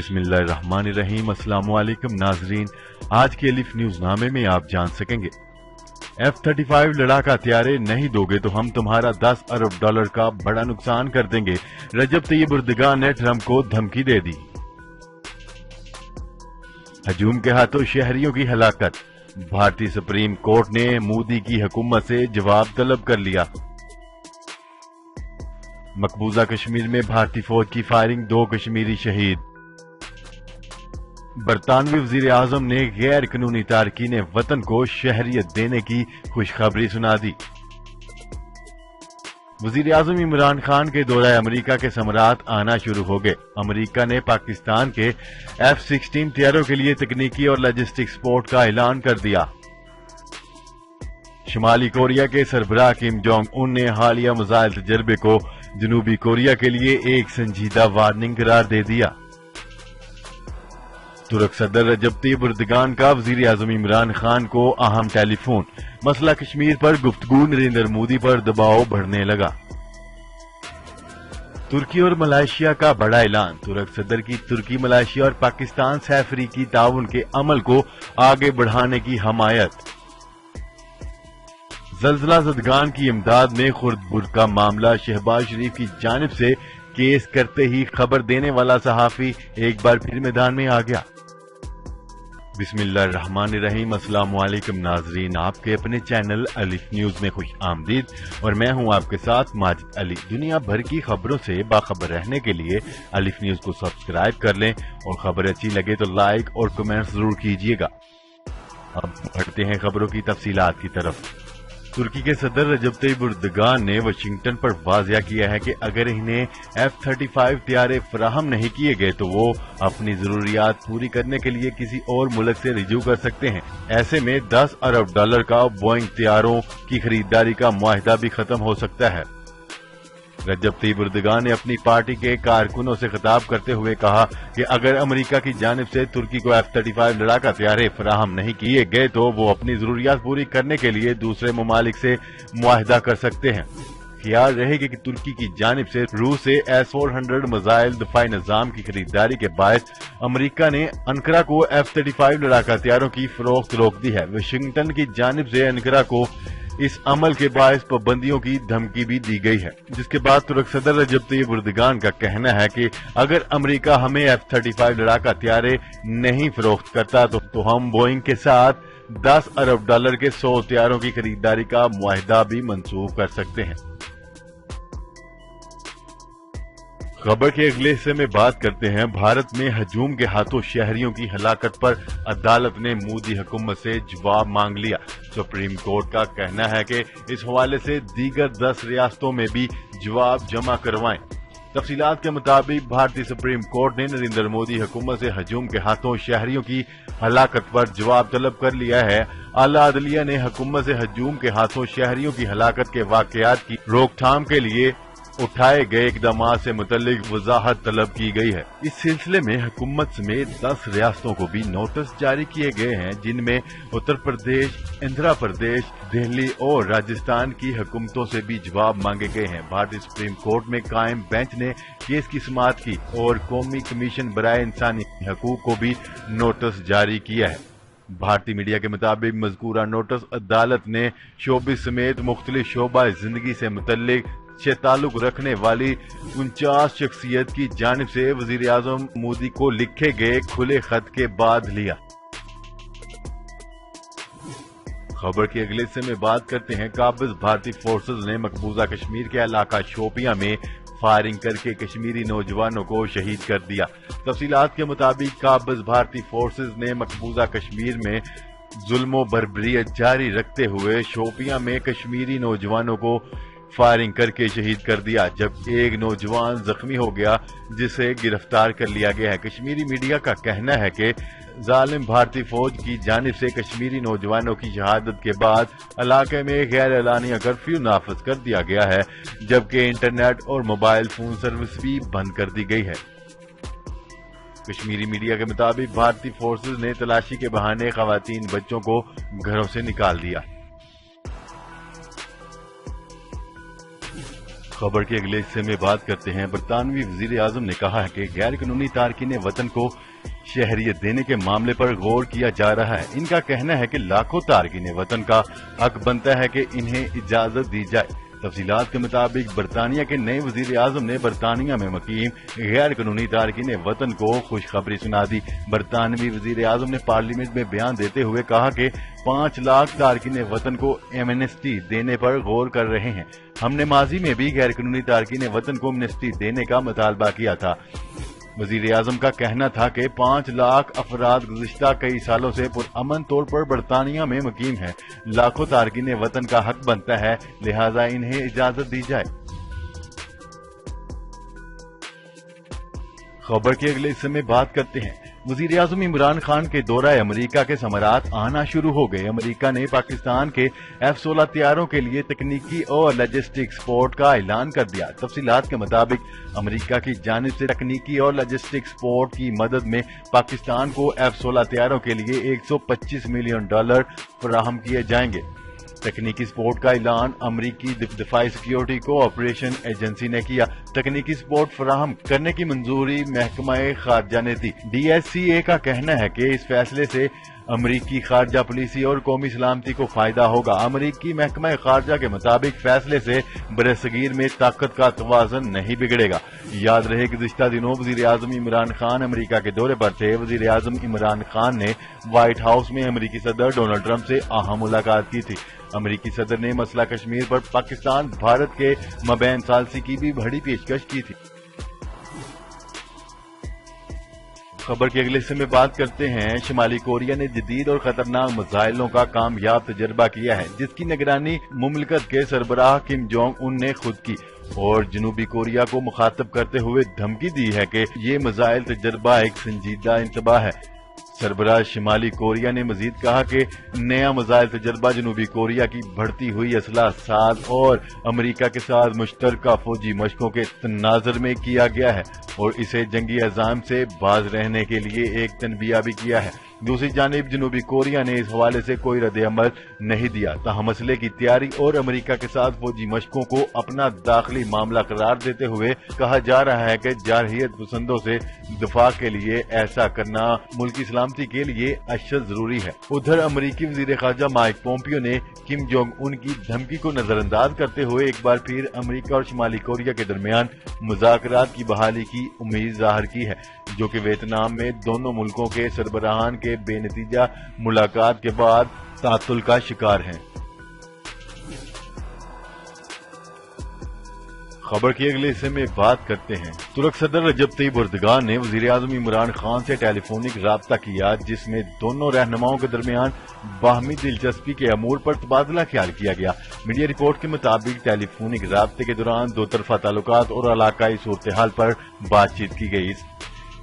बिस्मिल्लाहिर्रहमानिर्रहीम। अस्सलाम वालेकुम नाजरीन, आज के अलिफ न्यूज नामे में आप जान सकेंगे F-35 लड़ाका हथियारे नहीं दोगे तो हम तुम्हारा 10 अरब डॉलर का बड़ा नुकसान कर देंगे। रजब तैयब एर्दोगान ने ट्रंप को धमकी दे दी। हजूम के हाथों शहरियों की हलाकत, भारतीय सुप्रीम कोर्ट ने मोदी की हुकूमत से जवाब तलब कर लिया। मकबूजा कश्मीर में भारतीय फौज की फायरिंग, 2 कश्मीरी शहीद। बरतानवी वजीर आजम ने गैर कानूनी तारकीन वतन को शहरियत देने की खुशखबरी सुना दी। वजीर आजम इमरान खान के दौरे अमेरिका के समरात आना शुरू हो गए। अमेरिका ने पाकिस्तान के F-16 तैयारों के लिए तकनीकी और लॉजिस्टिक सपोर्ट का ऐलान कर दिया। शुमाली कोरिया के सरबराह किम जोंग उन ने हालिया मिसाइल तजर्बे को जनूबी कोरिया के लिए एक संजीदा वार्निंग करार दे दिया। तुर्क सदर रजब तैयब एर्दोगान का वजीर आजम इमरान खान को अहम टेलीफोन, मसला कश्मीर पर गुफ्तगू, नरेंद्र मोदी पर दबाव बढ़ने लगा। तुर्की और मलेशिया का बड़ा ऐलान, तुर्क सदर की तुर्की, मलेशिया और पाकिस्तान से अफ्रीकी ताउन के अमल को आगे बढ़ाने की हमायत। जल्जला ज़दगान की इमदाद में खुर्द का मामला, शहबाज शरीफ की जानिब से केस करते ही खबर देने वाला सहाफी एक बार फिर मैदान में आ गया। बिस्मिल्लाहिर्रहमानिर्रहीम। अस्सलाम वालेकुम नाजरीन, आपके अपने चैनल अलिफ न्यूज में खुश आमदीद और मैं हूं आपके साथ माजिद अली। दुनिया भर की खबरों से बाखबर रहने के लिए अलिफ न्यूज को सब्सक्राइब कर लें और खबर अच्छी लगे तो लाइक और कमेंट जरूर कीजिएगा। अब बढ़ते हैं खबरों की तफसीलात की तरफ। तुर्की के सदर रजब तैयब एर्दोगान ने वाशिंगटन पर वाज़िया किया है कि अगर इन्हें F-35 तैयारे फराहम नहीं किए गए तो वो अपनी जरूरियात पूरी करने के लिए किसी और मुल्क से रिजू कर सकते हैं। ऐसे में 10 अरब डॉलर का बोइंग तैयारों की खरीदारी का मुआहिदा भी खत्म हो सकता है। रजब तैयब एर्दोगान ने अपनी पार्टी के कारकुनों से खिताब करते हुए कहा कि अगर अमेरिका की जानिब से तुर्की को F-35 लड़ाका हथियारे फराहम नहीं किए गए तो वो अपनी जरूरियात पूरी करने के लिए दूसरे ममालिक से मुआहिदा कर सकते हैं। ख्याल रहेगा कि तुर्की की जानिब से रूस से S-400 मिसाइल दफाई निजाम की खरीदारी के बाद अमेरिका ने अंकारा को F-35 लड़ाका हथियारों की फरोख्त रोक दी है। वाशिंगटन की जानिब से अंकारा को इस अमल के बायस पाबंदियों की धमकी भी दी गई है, जिसके बाद तुर्क सदर रजब तैयब एर्दोगान का कहना है कि अगर अमेरिका हमें F-35 लड़ाका हथियारे नहीं फरोख्त करता तो हम बोइंग के साथ 10 अरब डॉलर के 100 हथियारों की खरीदारी का मुआहिदा भी मंसूख कर सकते हैं। खबर के अगले हिस्से में बात करते हैं भारत में हजूम के हाथों शहरियों की हलाकत पर अदालत ने मोदी हुकूमत से जवाब मांग लिया। सुप्रीम कोर्ट का कहना है कि इस हवाले से दीगर 10 रियासतों में भी जवाब जमा करवाएं। तफसीलात के मुताबिक भारतीय सुप्रीम कोर्ट ने नरेंद्र मोदी हुकूमत से हजूम के हाथों शहरियों की हलाकत पर जवाब तलब कर लिया है। आला अदलिया ने हुकूमत से हजूम के हाथों शहरियों की हलाकत के वाकयात की रोकथाम के लिए उठाए गए इकदामात से मुतल्लिक वजाहत तलब की गई है। इस सिलसिले में हुकूमत समेत 10 रियासतों को भी नोटिस जारी किए गए हैं, जिनमें उत्तर प्रदेश, आंध्र प्रदेश, दिल्ली और राजस्थान की हुकूमतों से भी जवाब मांगे गए हैं। भारतीय सुप्रीम कोर्ट में कायम बेंच ने केस की समाअत की और कौमी कमीशन बराए इंसानी हकूक को भी नोटिस जारी किया है। भारतीय मीडिया के मुताबिक मज़कूरा नोटिस अदालत ने शोबे समेत मुख्तलिफ शोबा जिंदगी से मुतल्लिक से ताल्लुक रखने वाली 49 शख्सियत की जानिब से वजीर आजम मोदी को लिखे गए खुले खत के बाद लिया। खबर के अगले हिस्से में बात करते हैं। काबिज भारतीय फोर्सेज ने मकबूजा कश्मीर के इलाका शोपियां में फायरिंग करके कश्मीरी नौजवानों को शहीद कर दिया। तफसीलात के मुताबिक काबिज भारतीय फोर्सेज ने मकबूजा कश्मीर में जुल्मो बर्बरियत जारी रखते हुए शोपियां में कश्मीरी नौजवानों को फायरिंग करके शहीद कर दिया, जब एक नौजवान जख्मी हो गया जिसे गिरफ्तार कर लिया गया है। कश्मीरी मीडिया का कहना है कि जालिम भारतीय फौज की जानिब से कश्मीरी नौजवानों की शहादत के बाद इलाके में गैर एलानिया कर्फ्यू नाफिज कर दिया गया है, जबकि इंटरनेट और मोबाइल फोन सर्विस भी बंद कर दी गई है। कश्मीरी मीडिया के मुताबिक भारतीय फोर्सेज ने तलाशी के बहाने खवातीन बच्चों को घरों से निकाल दिया। खबर के अगले हिस्से में बात करते हैं। बरतानवी वजीर आजम ने कहा है कि गैर कानूनी तारकीन वतन को शहरियत देने के मामले पर गौर किया जा रहा है। इनका कहना है कि लाखों तारकीन वतन का हक बनता है कि इन्हें इजाजत दी जाए। तफसीलात के मुताबिक बरतानिया के नए वजीर आजम ने बरतानिया में मुकीम गैर कानूनी तारकीन वतन को खुशखबरी सुना दी। बरतानवी वजीर आजम ने पार्लियामेंट में बयान देते हुए कहा कि 5 लाख तारकीन वतन को एमनेस्टी देने पर गौर कर रहे हैं। हमने माजी में भी गैर कानूनी तारकीन वतन को एमनेस्टी देने का मुतालबा किया था। वजीर आजम का कहना था कि 5 लाख अफराद गुज़िश्ता कई सालों से पुरअमन तौर पर बरतानिया में मुकीम हैं। लाखों तारकीन वतन का हक बनता है, लिहाजा इन्हें इजाजत दी जाए। खबर के अगले हिस्से में बात करते हैं। वजीर आजम इमरान खान के दौरा अमरीका के समारात आना शुरू हो गए। अमरीका ने पाकिस्तान के F-16 तैयारों के लिए तकनीकी और लॉजिस्टिक सपोर्ट का ऐलान कर दिया। तफसीलात के मुताबिक अमरीका की जानिब से तकनीकी और लॉजिस्टिक सपोर्ट की मदद में पाकिस्तान को F-16 तैयारों के लिए $125 मिलियन फराहम किए जाएंगे। तकनीकी सपोर्ट का ऐलान अमरीकी दिफाई सिक्योरिटी कोऑपरेशन एजेंसी ने किया। तकनीकी सपोर्ट फराहम करने की मंजूरी महकमा खारजा ने दी। DSCA का कहना है कि इस फैसले से अमरीकी खारजा पॉलिसी और कौमी सलामती को फायदा होगा। अमरीकी महकमा खारजा के मुताबिक फैसले से बरसगीर में ताकत का तवाज़ुन नहीं बिगड़ेगा। याद रहे कि गुज़िश्ता दिनों वज़ीर आज़म इमरान खान अमरीका के दौरे पर थे। वज़ीर आज़म इमरान खान ने व्हाइट हाउस में अमरीकी सदर डोनाल्ड ट्रंप से अहम मुलाकात की थी। अमरीकी सदर ने मसला कश्मीर पर पाकिस्तान भारत के मबैन सालसी की भी बड़ी पेशकश की थी। खबर के अगले हिस्से में बात करते हैं। शुमाली कोरिया ने जदीद और खतरनाक मिसाइलों का कामयाब तजर्बा किया है, जिसकी निगरानी मुमलिकत के सरबराह किम जोंग उन ने खुद की और जनूबी कोरिया को मुखातब करते हुए धमकी दी है कि ये मिसाइल तजर्बा एक संजीदा इंतबाह है। सरबराह शुमाली कोरिया ने मजीद कहा कि नया मिसाइल तजर्बा जनूबी कोरिया की बढ़ती हुई असलाह साज और अमरीका के साथ मुश्तरका फौजी मशकों के तनाजर में किया गया है और इसे जंगी अज़ाम से बाज रहने के लिए एक तनबिया भी किया है। दूसरी जानिब जनूबी कोरिया ने इस हवाले से कोई रद्द-ए-अमल नहीं दिया। ताहम मसले की तैयारी और अमरीका के साथ फौजी मशकों को अपना दाखिली मामला करार देते हुए कहा जा रहा है कि जारहियत पसंदों से दिफा के लिए ऐसा करना मुल्की सलामती के लिए अशद जरूरी है। उधर अमरीकी वजीर खारजा माइक पोम्पियो ने किम जोंग उन की धमकी को नजरअंदाज करते हुए एक बार फिर अमरीका और शुमाली कोरिया के दरमियान मुज़ाकरात की बहाली की उम्मीद जाहिर की है, जो कि वियतनाम में दोनों मुल्कों के सरबराहान के बेनतीजा मुलाकात के बाद तातुल का शिकार हैं। खबर के अगले हिस्से में बात करते हैं। तुर्क सदर रजब तय्यिप एर्दोगान ने वजीर आज़म इमरान खान से टेलीफोनिक राब्ता किया, जिसमें दोनों रहनुमाओं के दरमियान बाहमी दिलचस्पी के अमूर पर तबादला ख्याल किया गया। मीडिया रिपोर्ट के मुताबिक टेलीफोनिक राब्ते के दौरान दो तरफा ताल्लुकात और इलाकाई सूरत हाल पर बातचीत की गई।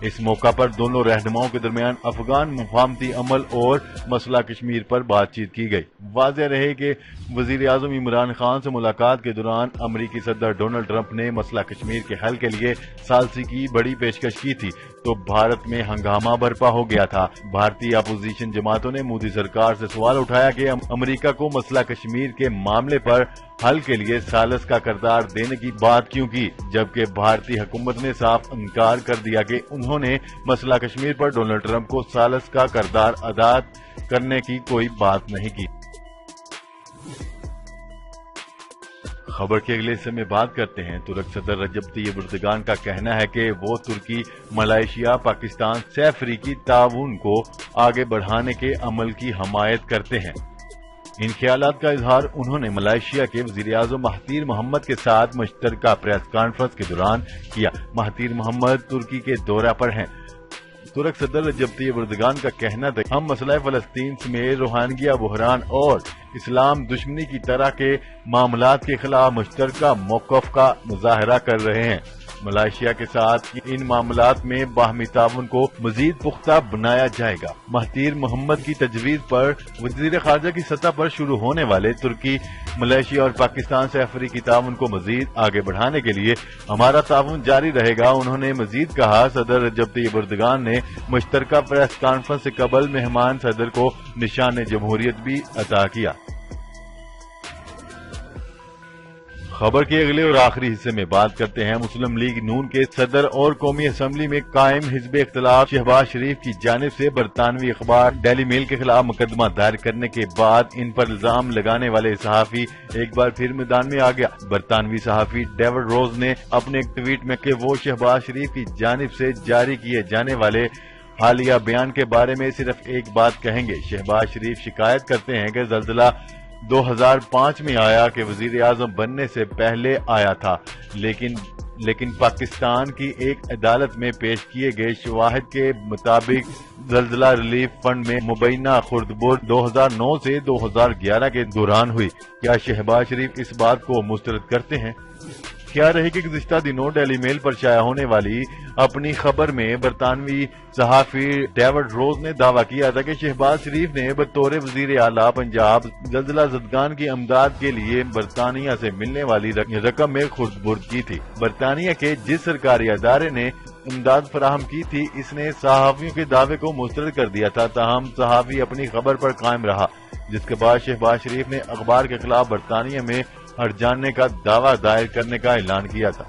इस मौका पर दोनों रहनुमाओं के दरमियान अफगान मुफाहमती अमल और मसला कश्मीर पर बातचीत की गई। वाज़ेह रहे कि वजीर आज़म इमरान खान से मुलाकात के दौरान अमरीकी सदर डोनाल्ड ट्रंप ने मसला कश्मीर के हल के लिए सालसी की बड़ी पेशकश की थी तो भारत में हंगामा बरपा हो गया था। भारतीय अपोजिशन जमातों ने मोदी सरकार से सवाल उठाया कि अमरीका को मसला कश्मीर के मामले पर हल के लिए सालस का किरदार देने की बात क्यों की, जबकि भारतीय हुकूमत ने साफ इनकार कर दिया कि उन्होंने मसला कश्मीर पर डोनाल्ड ट्रंप को सालस का किरदार अदा करने की कोई बात नहीं की। खबर के अगले हिस्से में बात करते हैं। तुर्क सदर रजब तय्यिप एर्दोगान का कहना है कि वो तुर्की, मलेशिया, पाकिस्तान से अफ्रीकी ताउन को आगे बढ़ाने के अमल की हमायत करते हैं। इन ख्यालात का इजहार उन्होंने मलेशिया के वजीर आज़म महातीर मोहम्मद के साथ मुश्तरका प्रेस कॉन्फ्रेंस के दौरान किया। महातीर मोहम्मद तुर्की के दौरा पर हैं। तुर्क सदर रजब तय्यिप एर्दोगान का कहना था, हम मसला फलस्तीन समेत रोहिंग्या बहरान और इस्लाम दुश्मनी की तरह के मामलात के खिलाफ मुश्तरका मौक़िफ़ का मुजाहरा कर रहे हैं। मलेशिया के साथ इन मामलात में बाहमी ताउन को मजीद पुख्ता बनाया जाएगा। महातीर मोहम्मद की तजवीज़ पर वज़ीर ख़ारजा की सतह पर शुरू होने वाले तुर्की, मलेशिया और पाकिस्तान से अफ्रीकी ताउन को मजीद आगे बढ़ाने के लिए हमारा ताउन जारी रहेगा। उन्होंने मजीद कहा, सदर रजब तय्यिप एर्दोगान ने मुश्तरका प्रेस कॉन्फ्रेंस से कबल मेहमान सदर को निशान जमहूरियत भी अता किया। خبر کے اگلے اور آخری حصے میں بات کرتے ہیں مسلم لیگ نون کے صدر اور قومی اسمبلی میں قائم حزب اختلاف شہباز شریف کی جانب سے برطانوی اخبار ڈیلی میل کے خلاف مقدمہ دائر کرنے کے بعد ان پر الزام لگانے والے صحافی ایک بار پھر میدان میں آ گیا۔ برطانوی صحافی ڈیوڈ روز نے اپنے ایک ٹویٹ میں کہ وہ شہباز شریف کی جانب سے جاری کیے جانے والے حالیہ بیان کے بارے میں صرف ایک بات کہیں گے۔ شہباز شریف شکایت کرتے ہیں کہ زلزلہ 2005 میں آیا کہ وزیر اعظم بننے سے پہلے آیا تھا، لیکن پاکستان کی ایک عدالت میں پیش کیے گئے شواہد کے مطابق زلزلہ ریلیف فنڈ میں مبینہ خردبرد 2009 سے 2011 کے دوران ہوئی۔ کیا شہباز شریف اس بات کو مسترد کرتے ہیں؟ کیا رہے کہ گزشتہ دنوں ڈیلی میل پر شائع ہونے والی اپنی خبر میں برطانوی صحافی ڈیوڈ روز نے دعویٰ کیا تھا کہ شہباز شریف نے بطور وزیر اعلیٰ پنجاب زلزلہ زدگان کی امداد کے لیے برطانیہ سے ملنے والی رقم میں خردبرد کی تھی۔ برطانیہ کے جس سرکاری ادارے نے امداد فراہم کی تھی اس نے صحافیوں کے دعوے کو مسترد کر دیا تھا، تاہم صحافی اپنی خبر پر قائم رہا، جس کے بعد شہباز شریف نے اخبار کے خلاف برطانیہ میں ہٹ جانے کا دعویٰ دائر کرنے کا اعلان کیا تھا۔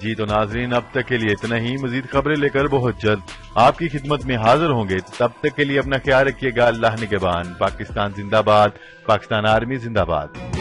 جی تو ناظرین، اب تک کے لیے اتنا ہی۔ مزید خبریں لے کر بہت جلد آپ کی خدمت میں حاضر ہوں گے، تب تک کے لیے اپنا خیال رکھیے گا۔ اللہ نگہبان۔ پاکستان زندہ باد، پاکستان آرمی زندہ باد۔